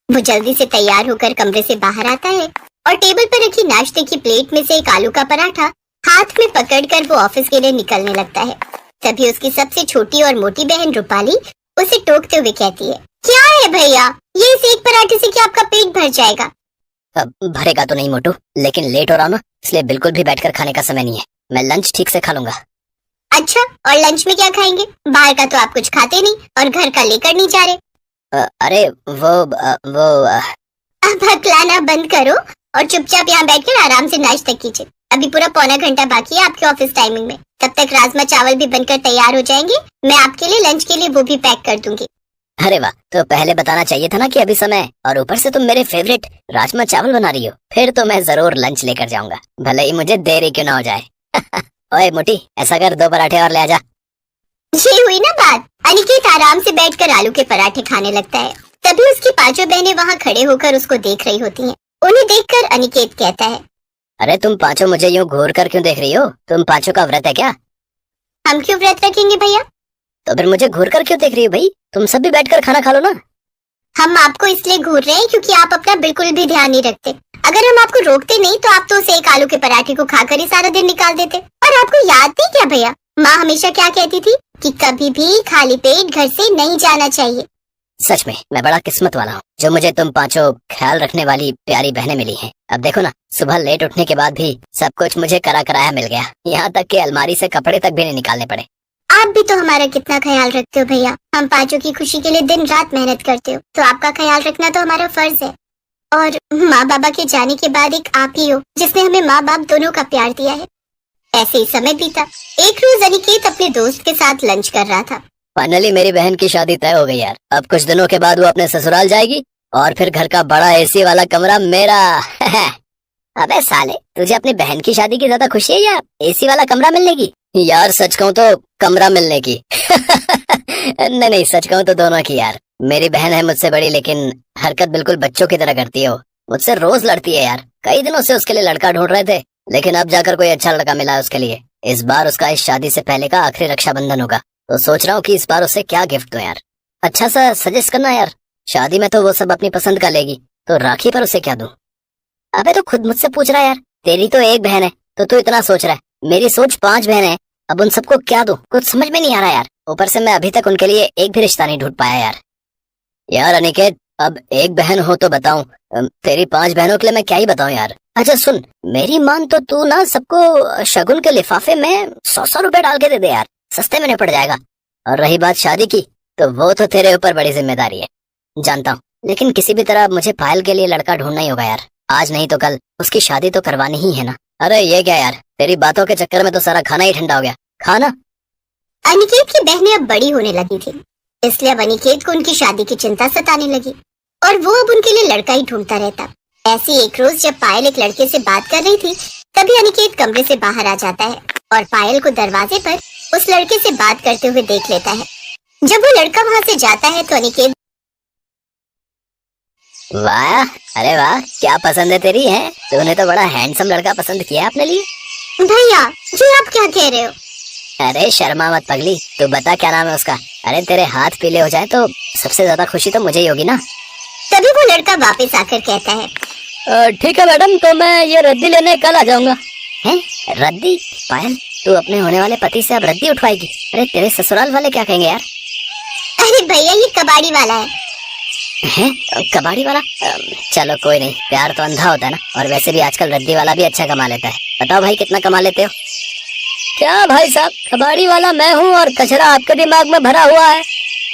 वो जल्दी से तैयार होकर कमरे से बाहर आता है और टेबल पर रखी नाश्ते की प्लेट में से एक आलू का पराठा हाथ में पकड़कर वो ऑफिस के लिए निकलने लगता है। तभी उसकी सबसे छोटी और मोटी बहन रूपाली उसे टोकते हुए कहती है, क्या है भैया, ये इस एक पराठे से क्या आपका पेट भर जाएगा? अब भरेगा तो नहीं मोटू, लेकिन लेट हो रहा हूं ना, इसलिए बिल्कुल भी बैठकर खाने का समय नहीं है। मैं लंच ठीक से खा लूंगा। अच्छा, और लंच में क्या खाएंगे? बाहर का तो आप कुछ खाते नहीं और घर का लेकर नहीं जा रहे। अरे वो अब हकलाना बंद करो और चुपचाप यहाँ बैठकर आराम से नाश्ता कीजिए। अभी पूरा पौना घंटा बाकी है आपके ऑफिस टाइमिंग में। तब तक राजमा चावल भी बनकर तैयार हो जाएंगे। मैं आपके लिए लंच के लिए वो भी पैक कर दूंगी। अरे वाह, तो पहले बताना चाहिए था ना कि अभी समय, और ऊपर से तुम मेरे फेवरेट राजमा चावल बना रही हो। फिर तो मैं जरूर लंच लेकर जाऊंगा, भले ही मुझे देरी क्यों ना हो जाए। ओए मोटी, ऐसा कर 2 पराठे और ले आजा। ये हुई ना बात। अनिकेत आराम से बैठकर आलू के पराठे खाने लगता है। तभी उसकी 5 बहनें वहाँ खड़े होकर उसको देख रही होती हैं। उन्हें देखकर अनिकेत कहता है, अरे तुम पांचों मुझे यूं घूर कर क्यों देख रही हो? तुम पांचों का व्रत है क्या? हम क्यों व्रत रखेंगे भैया? तो फिर मुझे घूर कर क्यों देख रही हो भाई? तुम सब भी बैठकर खाना खा लो ना। हम आपको इसलिए घूर रहे हैं क्योंकि आप अपना बिल्कुल भी ध्यान नहीं रखते। अगर हम आपको रोकते नहीं तो आप तो उस एक आलू के पराठे को खाकर ही सारा दिन निकाल देते। और आपको याद नहीं क्या भैया, माँ हमेशा क्या कहती थी कि कभी भी खाली पेट घर से नहीं जाना चाहिए। सच में मैं बड़ा किस्मत वाला हूँ जो मुझे तुम पांचों ख्याल रखने वाली प्यारी बहनें मिली हैं। अब देखो ना, सुबह लेट उठने के बाद भी सब कुछ मुझे करा कराया मिल गया। यहाँ तक कि अलमारी से कपड़े तक भी नहीं निकालने पड़े। आप भी तो हमारा कितना ख्याल रखते हो भैया। हम पांचों की खुशी के लिए दिन रात मेहनत करते हो, तो आपका ख्याल रखना तो हमारा फर्ज है। और माँ बाबा के जाने के बाद एक आप ही हो जिसने हमें माँ बाप दोनों का प्यार दिया है। ऐसे ही समय बीता। एक रोज अनिकेत अपने दोस्त के साथ लंच कर रहा था। फाइनली मेरी बहन की शादी तय हो गई यार। अब कुछ दिनों के बाद वो अपने ससुराल जाएगी और फिर घर का बड़ा एसी वाला कमरा मेरा। अबे साले, तुझे अपनी बहन की शादी की ज्यादा खुशी है या एसी वाला कमरा मिलने की? यार सच कहूँ तो कमरा मिलने की। नहीं नहीं, सच कहूँ तो दोनों की यार। मेरी बहन है मुझसे बड़ी, लेकिन हरकत बिल्कुल बच्चों की तरह करती है। वो मुझसे रोज लड़ती है यार। कई दिनों से उसके लिए लड़का ढूंढ रहे थे, लेकिन अब जाकर कोई अच्छा लड़का मिला उसके लिए। इस बार उसका इस शादी से पहले का आखिरी रक्षाबंधन होगा, तो सोच रहा हूँ कि इस बार उसे क्या गिफ्ट दूं यार। अच्छा सा सजेस्ट करना यार। शादी में तो वो सब अपनी पसंद का लेगी, तो राखी पर उसे क्या दूं? अबे तो खुद मुझसे पूछ रहा है यार। तेरी तो एक बहन है तो तू इतना सोच रहा है, मेरी सोच 5 बहन है। अब उन सबको क्या दूं, कुछ समझ में नहीं आ रहा यार। ऊपर से मैं अभी तक उनके लिए एक भी रिश्ता नहीं ढूंढ पाया यार। यार अनिकेत, अब एक बहन हो तो बताऊं, तेरी 5 बहनों के लिए मैं क्या ही बताऊं यार। अच्छा सुन, मेरी मान तो तू ना सबको शगुन के लिफाफे में 100-100 रुपए डाल के दे दे यार, सस्ते में निपट जाएगा। और रही बात शादी की, तो वो तो तेरे ऊपर बड़ी जिम्मेदारी है, जानता हूँ। लेकिन किसी भी तरह मुझे पायल के लिए लड़का ढूंढना ही होगा यार। आज नहीं तो कल उसकी शादी तो करवानी ही है ना। अरे ये क्या यार, तेरी बातों के चक्कर में तो सारा खाना ही ठंडा हो गया। खाना। अनिकेत की बहनें अब बड़ी होने लगी थी, इसलिए अब अनिकेत को उनकी शादी की चिंता सताने लगी और वो अब उनके लिए लड़का ही ढूंढता रहता। ऐसी एक रोज जब पायल एक लड़के से बात कर रही थी, तभी अनिकेत कमरे से बाहर आ जाता है और पायल को दरवाजे पर उस लड़के से बात करते हुए देख लेता है। जब वो लड़का वहाँ से जाता है तो अनिकेत, वाह, अरे वाह, क्या पसंद है तेरी है? तूने तो बड़ा हैंडसम लड़का पसंद किया अपने लिए। भैया जी आप क्या कह रहे हो? अरे शर्मा मत पगली, तू बता क्या नाम है उसका। अरे तेरे हाथ पीले हो जाए तो सबसे ज्यादा खुशी तो मुझे ही होगी ना। तभी वो लड़का वापस आकर कहता है, ठीक है मैडम, तो मैं ये रद्दी लेने कल आ जाऊंगा। हैं? रद्दी? पायल, तू अपने होने वाले पति से अब रद्दी उठवाएगी? अरे तेरे ससुराल वाले क्या कहेंगे यार? अरे भैया ये कबाड़ी वाला है। हैं? कबाड़ी वाला? चलो कोई नहीं, प्यार तो अंधा होता है ना। और वैसे भी आजकल रद्दी वाला भी अच्छा कमा लेता है। बताओ भाई कितना कमा लेते हो? क्या भाई साहब, कबाड़ी वाला मैं हूँ और कचरा आपके दिमाग में भरा हुआ है।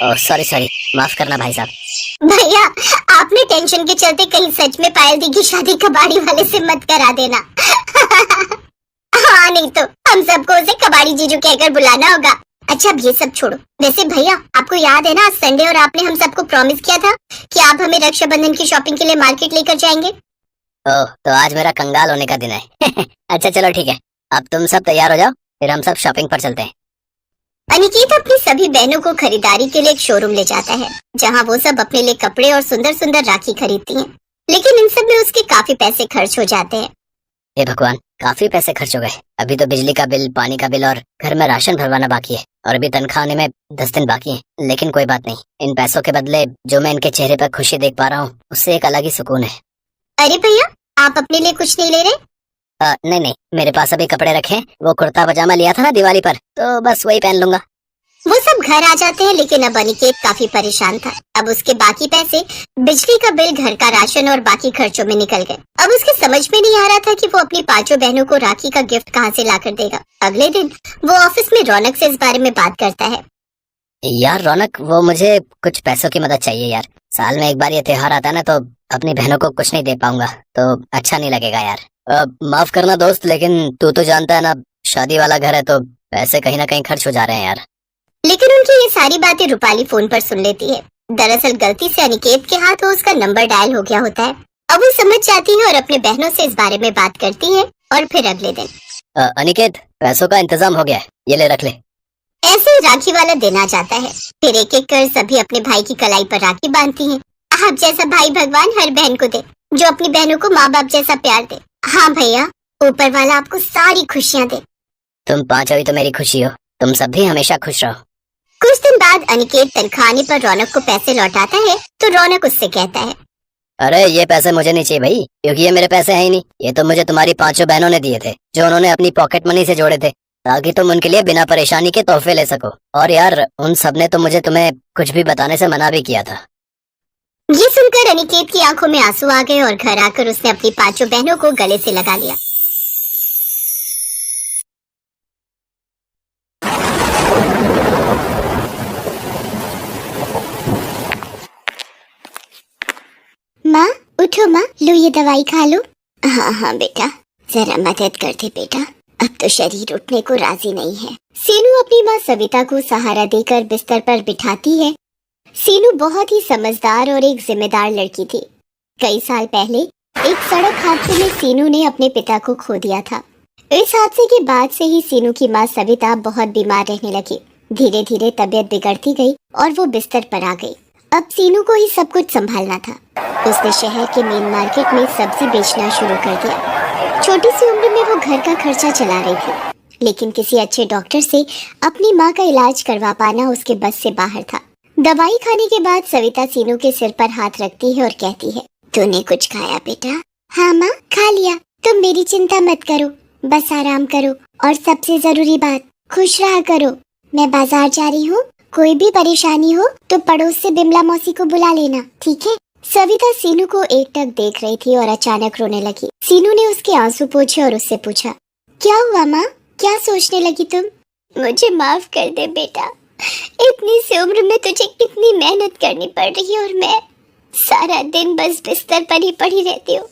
ओह सॉरी सॉरी, माफ करना भाई साहब। भैया आपने टेंशन के चलते कहीं सच में पायल दी की शादी कबाड़ी वाले से मत करा देना। हाँ नहीं तो हम सबको उसे कबाड़ी जीजू कहकर बुलाना होगा। अच्छा अब ये सब छोड़ो। वैसे भैया आपको याद है ना आज संडे और आपने हम सबको प्रॉमिस किया था कि आप हमें रक्षाबंधन की शॉपिंग के लिए मार्केट लेकर जाएंगे। ओह, तो आज मेरा कंगाल होने का दिन है। अच्छा चलो ठीक है, अब तुम सब तैयार हो जाओ, फिर हम सब शॉपिंग पर चलते हैं। अनिकेत अपनी सभी बहनों को खरीदारी के लिए एक शोरूम ले जाता है, जहाँ वो सब अपने लिए कपड़े और सुंदर सुंदर राखी खरीदती हैं। लेकिन इन सब में उसके काफी पैसे खर्च हो जाते हैं। हे भगवान, काफी पैसे खर्च हो गए। अभी तो बिजली का बिल, पानी का बिल और घर में राशन भरवाना बाकी है। और अभी तनख्वाह आने में 10 दिन बाकी हैं। लेकिन कोई बात नहीं, इन पैसों के बदले जो मैं इनके चेहरे पर खुशी देख पा रहा हूँ उससे एक अलग ही सुकून है। अरे भैया, आप अपने लिए कुछ नहीं ले रहे? नहीं नहीं, मेरे पास अभी कपड़े रखे हैं। वो कुर्ता पजामा लिया था ना दिवाली पर, तो बस वही पहन लूंगा। वो सब घर आ जाते हैं, लेकिन अब अनिकेत काफी परेशान था। अब उसके बाकी पैसे, बिजली का बिल, घर का राशन और बाकी खर्चों में निकल गए। अब उसके समझ में नहीं आ रहा था कि वो अपनी 5 बहनों को राखी का गिफ्ट कहाँ से लाकर देगा। अगले दिन वो ऑफिस में रौनक से इस बारे में बात करता है। यार रौनक, वो मुझे कुछ पैसों की मदद चाहिए यार। साल में एक बार ये त्योहार आता है ना, तो अपनी बहनों को कुछ नहीं दे पाऊंगा तो अच्छा नहीं लगेगा यार। माफ करना दोस्त, लेकिन तू तो जानता है ना, शादी वाला घर है तो पैसे कहीं ना कहीं खर्च हो जा रहे हैं यार। लेकिन उनकी ये सारी बातें रूपाली फोन पर सुन लेती है। दरअसल गलती से अनिकेत के हाथों उसका नंबर डायल हो गया होता है। अब वो समझ जाती है और अपने बहनों से इस बारे में बात करती है। और फिर अगले दिन अनिकेत, पैसों का इंतजाम हो गया है, ये ले रख ले। ऐसे ही राखी वाला दिन आ जाता है। फिर एक एक कर सभी अपने भाई की कलाई पर राखी बांधती हैं। आप जैसा भाई भगवान हर बहन को दे, जो अपनी बहनों को माँ बाप जैसा प्यार दे। हाँ भैया, ऊपर वाला आपको सारी खुशियाँ दे। तुम पांचों तो मेरी खुशी हो, तुम सब भी हमेशा खुश रहो। कुछ दिन बाद अनिकेत तनख्वाह आने पर रौनक को पैसे लौटाता है, तो रौनक उससे कहता है, अरे ये पैसे मुझे नहीं चाहिए भाई, क्योंकि ये मेरे पैसे हैं ही नहीं। ये तो मुझे तुम्हारी 5 बहनों ने दिए थे, जो उन्होंने अपनी पॉकेट मनी से जोड़े थे, ताकि तुम उनके लिए बिना परेशानी के तोहफे ले सको। और यार उन सब ने तो मुझे तुम्हें कुछ भी बताने से मना भी किया था। ये सुनकर अनिकेत की आंखों में आंसू आ गए और घर आकर उसने अपनी 5 बहनों को गले से लगा लिया। माँ उठो, माँ लो ये दवाई खा लो। हाँ हाँ बेटा, जरा मदद कर दे बेटा, अब तो शरीर उठने को राजी नहीं है। सीनू अपनी माँ सविता को सहारा देकर बिस्तर पर बिठाती है। सीनू बहुत ही समझदार और एक जिम्मेदार लड़की थी। कई साल पहले एक सड़क हादसे में सीनू ने अपने पिता को खो दिया था। इस हादसे के बाद से ही सीनू की माँ सविता बहुत बीमार रहने लगी। धीरे धीरे तबीयत बिगड़ती गई और वो बिस्तर पर आ गई। अब सीनू को ही सब कुछ संभालना था। उसने शहर के मेन मार्केट में सब्जी बेचना शुरू कर दिया। छोटी सी उम्र में वो घर का खर्चा चला रही थी, लेकिन किसी अच्छे डॉक्टर से अपनी माँ का इलाज करवा पाना उसके बस से बाहर था। दवाई खाने के बाद सविता सीनू के सिर पर हाथ रखती है और कहती है, तूने कुछ खाया बेटा? हाँ माँ, खा लिया। तुम मेरी चिंता मत करो, बस आराम करो और सबसे जरूरी बात, खुश रहा करो। मैं बाजार जा रही हूँ, कोई भी परेशानी हो तो पड़ोस से बिमला मौसी को बुला लेना, ठीक है? सविता सीनू को एकटक देख रही थी और अचानक रोने लगी। सीनू ने उसके आंसू पोंछे और उससे पूछा, क्या हुआ माँ, क्या सोचने लगी तुम? मुझे माफ कर दे बेटा, इतनी सी उम्र में तुझे कितनी मेहनत करनी पड़ रही है और मैं सारा दिन बस बिस्तर पर ही पड़ी रहती हूँ।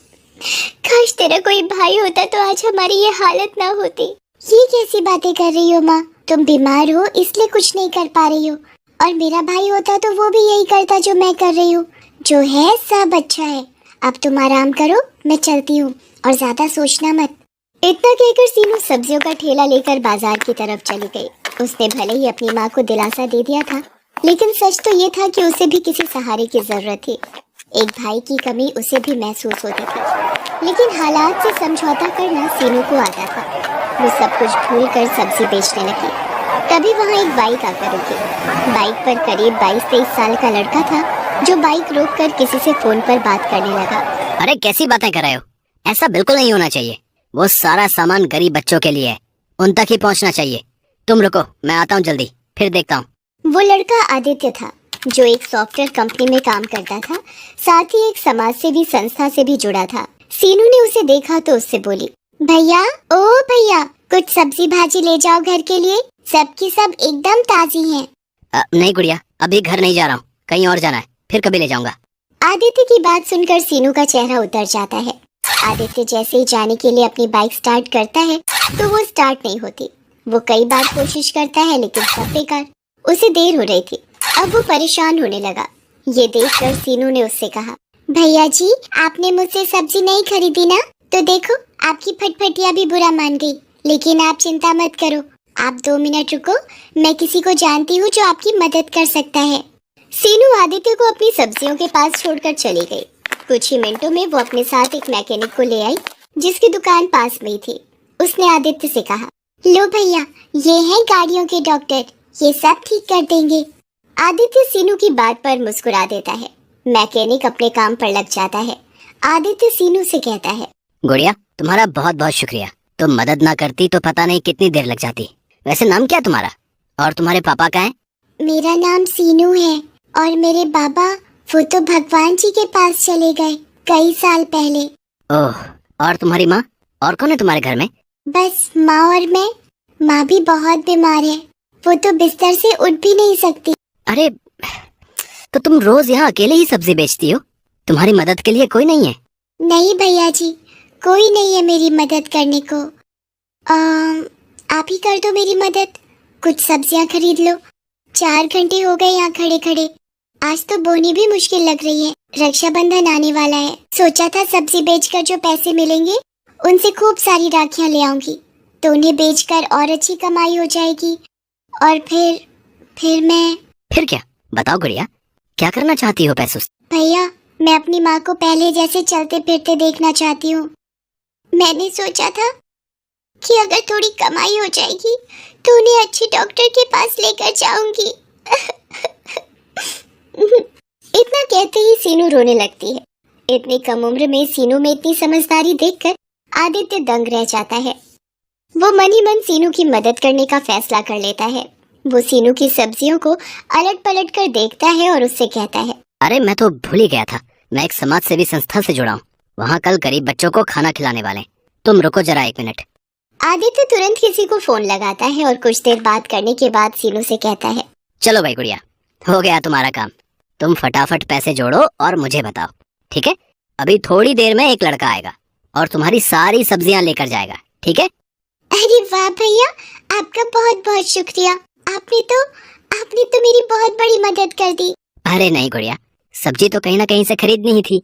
काश तेरा कोई भाई होता तो आज हमारी ये हालत ना होती। ये कैसी बातें कर रही हो माँ? तुम बीमार हो इसलिए कुछ नहीं कर पा रही हो, और मेरा भाई होता तो वो भी यही करता जो मैं कर रही हूँ। जो है सब अच्छा है, अब तुम आराम करो, मैं चलती हूँ और ज्यादा सोचना मत। इतना कहकर सीनू सब्जियों का ठेला लेकर बाजार की तरफ चली गई। उसने भले ही अपनी माँ को दिलासा दे दिया था, लेकिन सच तो ये था कि उसे भी किसी सहारे की जरूरत थी। एक भाई की कमी उसे भी महसूस होती थी, लेकिन हालात से समझौता करना सीनू को आता था। वो सब कुछ भूलकर सब्जी बेचने लगी। तभी वहाँ एक बाइक आकर रुकी। बाइक पर करीब 22-23 साल का लड़का था, जो बाइक रोककर किसी से फोन पर बात करने लगा। अरे कैसी बातें कर रहे हो, ऐसा बिल्कुल नहीं होना चाहिए। वो सारा सामान गरीब बच्चों के लिए है, उन तक ही पहुंचना चाहिए। तुम रुको, मैं आता हूँ जल्दी, फिर देखता हूँ। वो लड़का आदित्य था, जो एक सॉफ्टवेयर कंपनी में काम करता था, साथ ही एक समाज सेवी संस्था से भी जुड़ा था। सीनू ने उसे देखा तो उससे बोली, भैया, ओ भैया, कुछ सब्जी भाजी ले जाओ घर के लिए, सबकी सब एकदम ताजी हैं। नहीं गुड़िया, अभी घर नहीं जा रहा हूँ, कहीं और जाना है, फिर कभी ले जाऊंगा। आदित्य की बात सुनकर सीनू का चेहरा उतर जाता है। आदित्य जैसे ही जाने के लिए अपनी बाइक स्टार्ट करता है तो वो स्टार्ट नहीं होती। वो कई बार कोशिश करता है, लेकिन सब बेकार। उसे देर हो रही थी, अब वो परेशान होने लगा। ये देखकर सीनू ने उससे कहा, भैया जी, आपने मुझसे सब्जी नहीं खरीदी ना, तो देखो आपकी फटफटिया भी बुरा मान गई। लेकिन आप चिंता मत करो, आप 2 मिनट रुको, मैं किसी को जानती हूँ जो आपकी मदद कर सकता है। सीनू आदित्य को अपनी सब्जियों के पास छोड़कर चली गई। कुछ ही मिनटों में वो अपने साथ एक मैकेनिक को ले आई, जिसकी दुकान पास में ही थी। उसने आदित्य से कहा, लो भैया, ये हैं गाड़ियों के डॉक्टर, ये सब ठीक कर देंगे। आदित्य सीनू की बात पर मुस्कुरा देता है। मैकेनिक अपने काम पर लग जाता है। आदित्य सीनू से कहता है, गुड़िया तुम्हारा बहुत बहुत शुक्रिया। तुम मदद ना करती तो पता नहीं कितनी देर लग जाती। वैसे नाम क्या तुम्हारा और तुम्हारे पापा का है? मेरा नाम सीनू है और मेरे बाबा वो तो भगवान जी के पास चले गए कई साल पहले। ओह, और तुम्हारी माँ? और कौन है तुम्हारे घर में? बस माँ और मैं। माँ भी बहुत बीमार है, वो तो बिस्तर से उठ भी नहीं सकती। अरे तो तुम रोज यहाँ अकेले ही सब्जी बेचती हो? तुम्हारी मदद के लिए कोई नहीं है? नहीं भैया जी, कोई नहीं है मेरी मदद करने को। आप ही कर दो मेरी मदद, कुछ सब्जियां खरीद लो। 4 घंटे हो गए यहाँ खड़े खड़े। आज तो बोनी भी मुश्किल लग रही है। रक्षाबंधन आने वाला है, सोचा था सब्जी बेचकर जो पैसे मिलेंगे उनसे खूब सारी राखियां ले आऊंगी, तो उन्हें बेचकर और अच्छी कमाई हो जाएगी। और फिर मैं। फिर क्या? बताओ गुड़िया, क्या करना चाहती हो पैसों से? भैया मैं अपनी माँ को पहले जैसे चलते फिरते देखना चाहती हूँ। मैंने सोचा था कि अगर थोड़ी कमाई हो जाएगी तो उन्हें अच्छे डॉक्टर के पास लेकर जाऊंगी। इतना कहते ही सीनू रोने लगती है। इतनी कम उम्र में सीनू में इतनी समझदारी देखकर आदित्य दंग रह जाता है। वो मन ही मन सीनू की मदद करने का फैसला कर लेता है। वो सीनू की सब्जियों को अलट पलट कर देखता है और उससे कहता है, अरे मैं तो भूल ही गया था, मैं एक समाज सेवी संस्था से जुड़ा हूँ। वहाँ कल गरीब बच्चों को खाना खिलाने वाले हैं। तुम रुको जरा 1 मिनट। आदित्य तुरंत किसी को फोन लगाता है और कुछ देर बात करने के बाद सीनू से कहता है, चलो भाई गुड़िया, हो गया तुम्हारा काम। तुम फटाफट पैसे जोड़ो और मुझे बताओ, ठीक है? अभी थोड़ी देर में एक लड़का आएगा और तुम्हारी सारी सब्जियां लेकर जाएगा, ठीक है? अरे वाह भैया, आपका बहुत बहुत शुक्रिया। आपने तो मेरी बहुत बड़ी मदद कर दी। अरे नहीं गुड़िया, सब्जी तो कहीं ना कहीं से खरीदनी ही थी,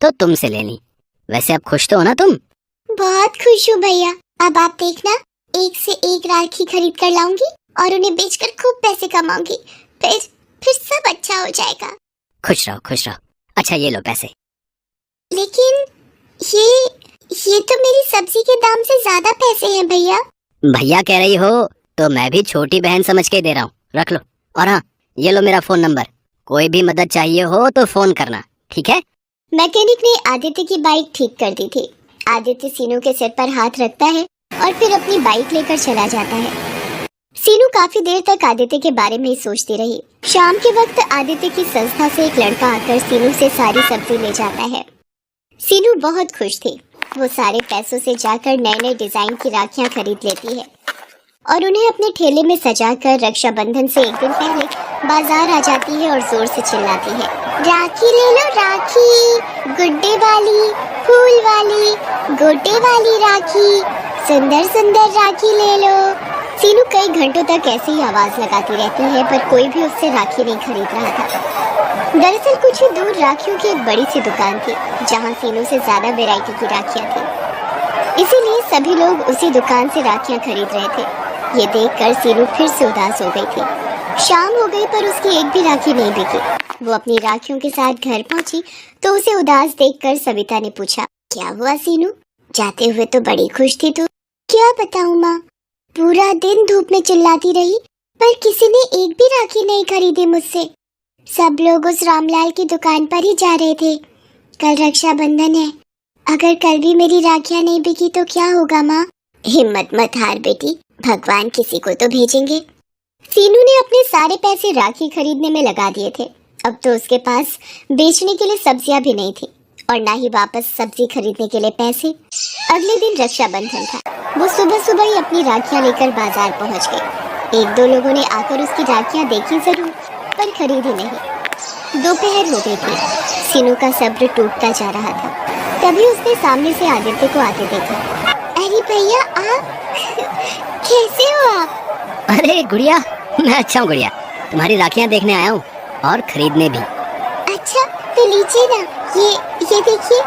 तो तुमसे ले ली। वैसे अब खुश तो हो ना तुम? बहुत खुश हूँ भैया। अब आप देखना, एक से एक राखी खरीद कर लाऊंगी और उन्हें बेचकर खूब पैसे कमाऊंगी। फिर सब अच्छा हो जाएगा। खुश रहो, खुश रहो। अच्छा ये लो पैसे। लेकिन ये तो मेरी सब्जी के दाम से ज्यादा पैसे हैं भैया। भैया कह रही हो तो मैं भी छोटी बहन समझ के दे रहा हूँ, रख लो। और हाँ, ये लो मेरा फोन नंबर, कोई भी मदद चाहिए हो तो फोन करना, ठीक है? मैकेनिक ने आदित्य की बाइक ठीक कर दी थी। आदित्य सीनू के सिर पर हाथ रखता है और फिर अपनी बाइक लेकर चला जाता है। सीनू काफी देर तक आदित्य के बारे में ही सोचती रही। शाम के वक्त आदित्य की संस्था से एक लड़का आकर सीनू से सारी सब्जी ले जाता है। सीनू बहुत खुश थी। वो सारे पैसों से जाकर नए नए डिजाइन की राखियां खरीद लेती है और उन्हें अपने ठेले में सजाकर रक्षाबंधन से एक दिन पहले बाजार आ जाती है और जोर से चिल्लाती है, राखी ले लो राखी, गुड्डे वाली, फूल वाली, गोटे वाली राखी, सुंदर सुंदर राखी ले लो। सीनू कई घंटों तक ऐसे ही आवाज लगाती रहती है, पर कोई भी उससे राखी नहीं खरीद रहा था। दरअसल कुछ ही दूर राखियों की एक बड़ी सी दुकान थी, जहाँ सीनू से ज्यादा वैरायटी की राखियाँ थी। इसीलिए सभी लोग उसी दुकान से राखियाँ खरीद रहे थे। ये देखकर सीनू फिर से उदास हो गई थी। शाम हो गई पर उसकी एक भी राखी नहीं बिकी। वो अपनी राखियों के साथ घर पहुंची तो उसे उदास देखकर सविता ने पूछा, क्या हुआ सीनू? जाते हुए तो बड़ी खुश थी तू। क्या बताऊं माँ, पूरा दिन धूप में चिल्लाती रही पर किसी ने एक भी राखी नहीं खरीदी मुझसे। सब लोग उस रामलाल की दुकान पर ही जा रहे थे। कल रक्षाबंधन है, अगर कल भी मेरी राखियाँ नहीं बिकी तो क्या होगा माँ? हिम्मत मत हार बेटी, भगवान किसी को तो भेजेंगे। सीनू ने अपने सारे पैसे राखी खरीदने में लगा दिए थे। अब तो उसके पास बेचने के लिए सब्जियां भी नहीं थी और ना ही वापस सब्जी खरीदने के लिए पैसे। अगले दिन रक्षाबंधन था। वो सुबह सुबह ही अपनी राखियां लेकर बाजार पहुंच गई। 1-2 लोगों ने आकर उसकी राखियां देखी जरूर, पर खरीदी नहीं। दोपहर हो गई थी। सीनू का सब्र टूटता जा रहा था। तभी उसने सामने से आदित्य को आते देखा। अरे भैया आप कैसे हो आप? अरे गुड़िया, मैं अच्छा हूँ गुड़िया, तुम्हारी राखियाँ देखने आया हूँ और खरीदने भी। अच्छा तो लीजिए ना, ये देखिए,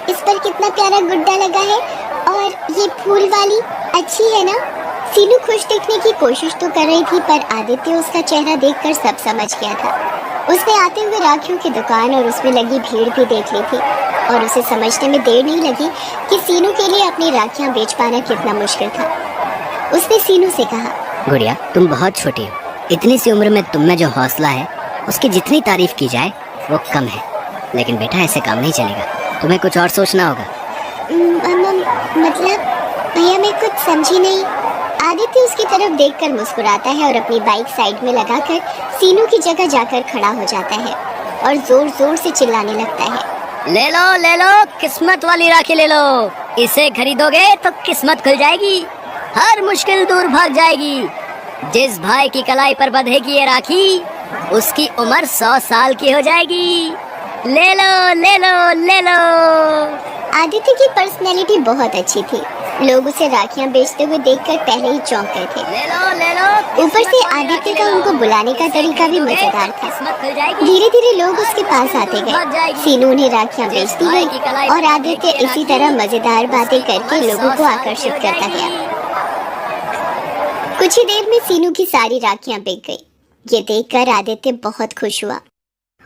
इस पर कितना प्यारा गुड्डा लगा है और ये फूल वाली अच्छी है ना? सीनू खुश दिखने की कोशिश तो कर रही थी, पर आदित्य उसका चेहरा देखकर सब समझ गया था। उसने आते हुए राखियों की दुकान और उसमें लगी भीड़ भी देख ली थी और उसे समझने में देर नहीं लगी कि सीनू के लिए अपनी राखियां बेच पाना कितना मुश्किल था। उसने सीनू से कहा, गुड़िया तुम बहुत छोटी हो, इतनी सी उम्र में तुम में जो हौसला है उसकी जितनी तारीफ की जाए वो कम है। लेकिन बेटा ऐसे काम नहीं चलेगा, तुम्हें कुछ और सोचना होगा। मतलब भैया मैं कुछ समझी नहीं। आदित्य उसकी तरफ देखकर मुस्कुराता है और अपनी बाइक साइड में लगाकर सीनू की जगह जाकर खड़ा हो जाता है और जोर जोर से चिल्लाने लगता है, ले लो किस्मत वाली राखी ले लो। इसे खरीदोगे तो किस्मत खुल जाएगी, हर मुश्किल दूर भाग जाएगी। जिस भाई की कलाई पर बंधेगी ये राखी उसकी उम्र 100 साल की हो जाएगी। ले लो। आदित्य की पर्सनैलिटी बहुत अच्छी थी। लोग उसे राखियां बेचते हुए देखकर पहले ही चौंक गए थे। ले लो। ऊपर से आदित्य का उनको बुलाने का तरीका भी मजेदार था। किस्मत खुल जाएगी। धीरे धीरे लोग उसके पास आते गए। सीनू उन्हें राखियां बेचती गई और आदित्य इसी तरह मजेदार बातें करके लोगों को आकर्षित करता गया। कुछ ही देर में सीनू की सारी राखियां बिक गई। ये देखकर आदित्य बहुत खुश हुआ।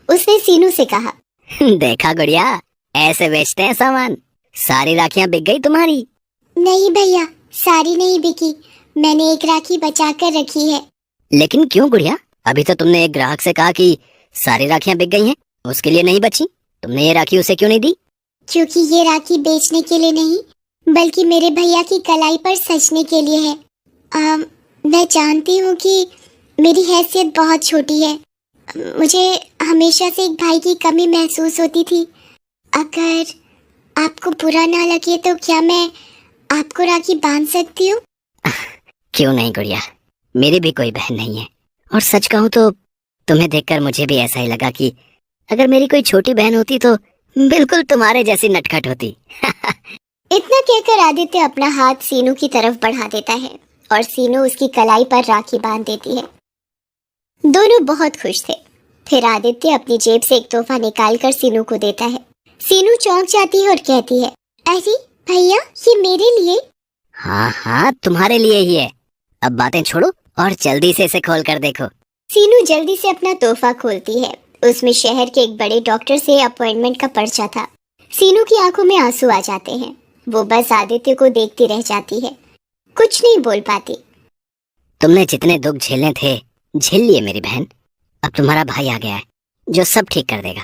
उसने सीनू से कहा, देखा गुड़िया, ऐसे बेचते हैं सामान। सारी राखियां बिक गई तुम्हारी। नहीं भैया, सारी नहीं बिकी, मैंने एक राखी बचा कर रखी है। लेकिन क्यों गुड़िया? अभी तो तुमने एक ग्राहक से कहा कि सारी राखियां बिक गई हैं, उसके लिए नहीं बची। तुमने ये राखी उसे क्यों नहीं दी? क्योंकि ये राखी बेचने के लिए नहीं, बल्कि मेरे भैया की कलाई पर सजने के लिए है। मैं जानती हूँ कि मेरी हैसियत बहुत छोटी है। मुझे हमेशा से एक भाई की कमी महसूस होती थी। अगर आपको बुरा ना लगे तो क्या मैं आपको राखी बांध सकती हूँ? क्यों नहीं गुड़िया, मेरी भी कोई बहन नहीं है। और सच कहूँ तो तुम्हें देखकर मुझे भी ऐसा ही लगा कि अगर मेरी कोई छोटी बहन होती तो बिल्कुल तुम्हारे जैसी नटखट होती। इतना कहकर आदित्य अपना हाथ सीनू की तरफ बढ़ा देता है और सीनू उसकी कलाई पर राखी बांध देती है। दोनों बहुत खुश थे। फिर आदित्य अपनी जेब से एक तोहफा निकालकर सीनू को देता है। सीनू चौंक जाती है और कहती है, अरे भैया, ये मेरे लिए? हाँ तुम्हारे लिए ही है। अब बातें छोड़ो और जल्दी से इसे खोल कर देखो। सीनू जल्दी से अपना तोहफा खोलती है। उसमें शहर के एक बड़े डॉक्टर से अपॉइंटमेंट का पर्चा था। सीनू की आंखों में आंसू आ जाते हैं। वो बस आदित्य को देखती रह जाती है, कुछ नहीं बोल पाती। तुमने जितने दुख झेलने थे झेल लिए मेरी बहन। अब तुम्हारा भाई आ गया है जो सब ठीक कर देगा।